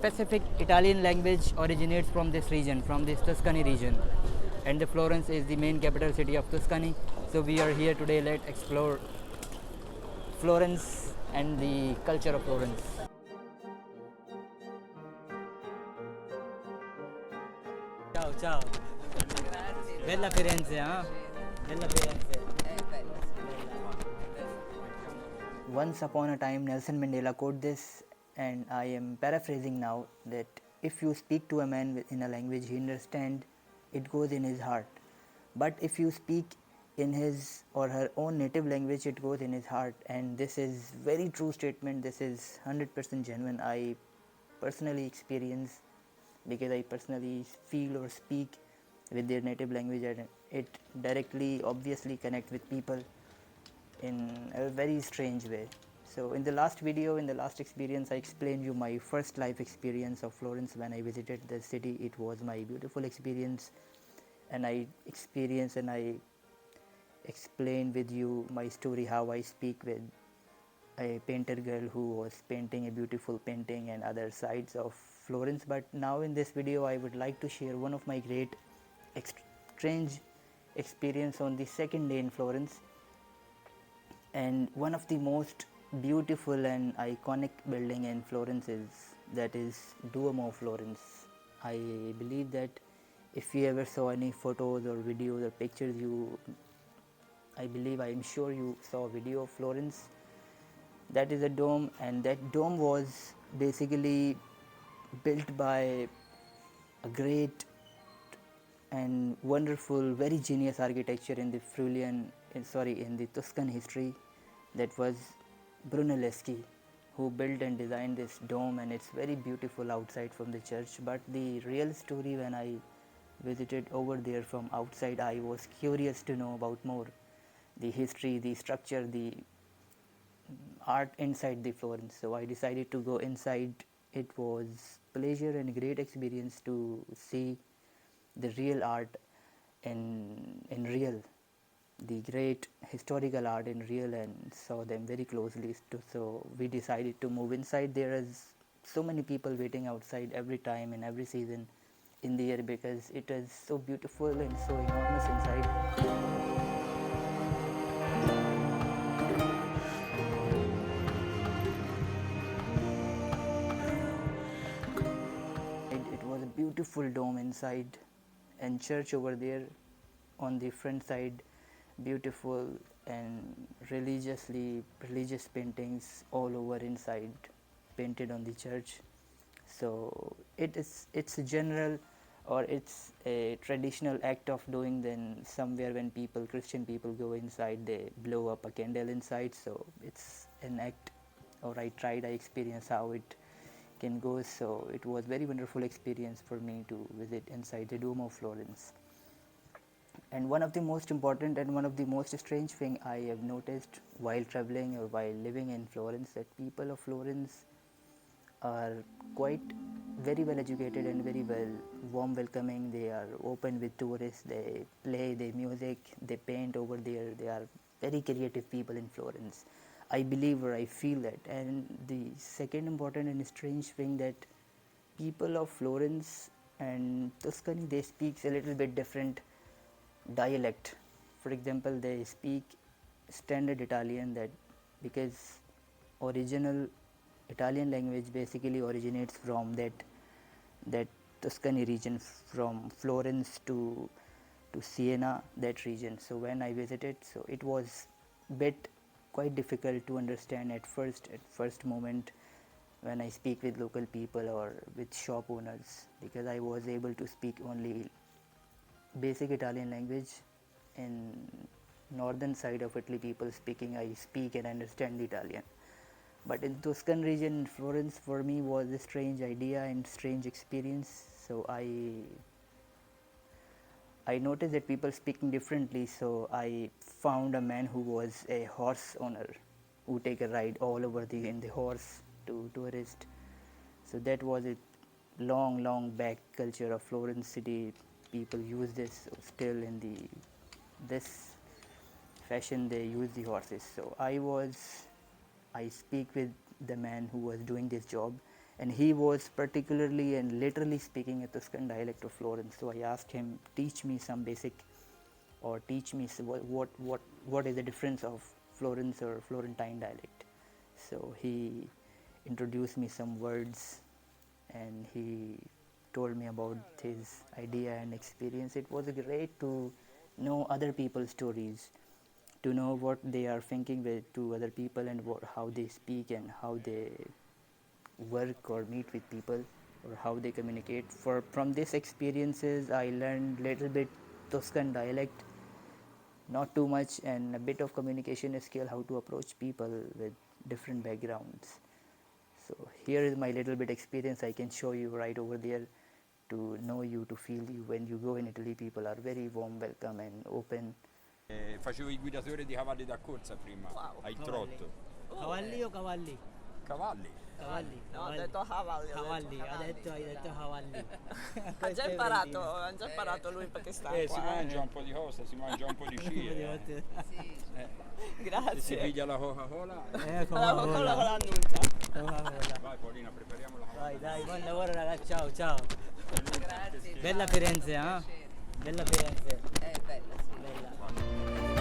specific Italian language originates from this region, from this Tuscany region. And the Florence is the main capital city of Tuscany. So we are here today. Let's explore Florence and the culture of Florence. Ciao, ciao. Bella Firenze, huh? Bella Firenze. Once upon a time, Nelson Mandela quoted this, and I am paraphrasing now, that if you speak to a man in a language he understands, it goes in his heart. But if you speak in his or her own native language, it goes in his heart. And this is very true statement. This is 100% genuine. I personally experience, because I personally feel or speak with their native language, and it directly, obviously connect with people in a very strange way. So in the last video, in the last experience, I explained you my first life experience of Florence when I visited the city. It was my beautiful experience, and I experienced and I explained with you my story, how I speak with a painter girl who was painting a beautiful painting and other sides of Florence. But now in this video I would like to share one of my great strange experience on the second day in Florence, and one of the most beautiful and iconic building in Florence is Duomo of Florence. I believe that if you ever saw any photos or videos or pictures, I am sure you saw a video of Florence. That is a dome, and that dome was basically built by a great and wonderful, very genius architecture in the in the Tuscan history. That was Brunelleschi, who built and designed this dome, and it's very beautiful outside from the church. But the real story, when I visited over there from outside, I was curious to know about more the history, the structure, the art inside the Florence. So I decided to go inside. It was pleasure and great experience to see the real art in real, the great historical art in real, and saw them very closely. So we decided to move inside. There is so many people waiting outside every time in every season in the year, because it is so beautiful and so enormous inside. It was a beautiful dome inside, and church over there on the front side, beautiful, and religious paintings all over inside, painted on the church. So it's a general, or it's a traditional act of doing. Then somewhere when Christian people go inside, they blow up a candle inside. So it's an act, or I experienced how it can go. So it was very wonderful experience for me to visit inside the Duomo of Florence. And one of the most important and one of the most strange thing I have noticed while traveling or while living in Florence, that people of Florence are quite very well educated and very warm welcoming. They are open with tourists, they play their music, they paint over there. They are very creative people in Florence, I believe, or I feel that. And the second important and strange thing, that people of Florence and Tuscany, they speak a little bit different dialect. For example, they speak standard Italian, that because original Italian language basically originates from that Tuscany region, from Florence to Siena, that region. So when I visited, so it was bit quite difficult to understand at first moment when I speak with local people or with shop owners, because I was able to speak only basic Italian language. In northern side of Italy, people speaking, I speak and understand the Italian. But in Tuscan region, Florence, for me was a strange idea and strange experience. So I noticed that people speaking differently. So I found a man who was a horse owner, who take a ride all over in the horse to tourist. So that was a long back culture of Florence city. People use this still in this fashion. They use the horses. So I speak with the man who was doing this job, and he was particularly and literally speaking a Tuscan dialect of Florence. So I asked him, teach me some basic, or teach me what is the difference of Florence or Florentine dialect. So he introduced me some words, and he told me about his idea and experience. It was great to know other people's stories, to know what they are thinking with to other people, and how they speak and how they work or meet with people, or how they communicate. From these experiences, I learned little bit Tuscan dialect, not too much, and a bit of communication skill, how to approach people with different backgrounds. So here is my little bit experience. I can show you right over there, to know you, to feel you. When you go in Italy, people are very warm, welcome and open. Facevo il guidatore di cavalli da corsa prima, ai trotto. Cavalli o cavalli? Cavalli. Cavalli. No, ho detto cavalli. Cavalli, hai detto cavalli. Ha già imparato lui perché sta Si qua. mangia un po' di cose, si mangia un po' di scie. Grazie. Si piglia la Coca-Cola. Allora, Coca-Cola con l'annuncia. Coca-Cola. Vai Paolina, prepariamo la Coca-Cola. Dai, buon lavoro ragazzi, ciao, ciao. Grazie. Bella Firenze, Bella Firenze. Bella, sì. Bella.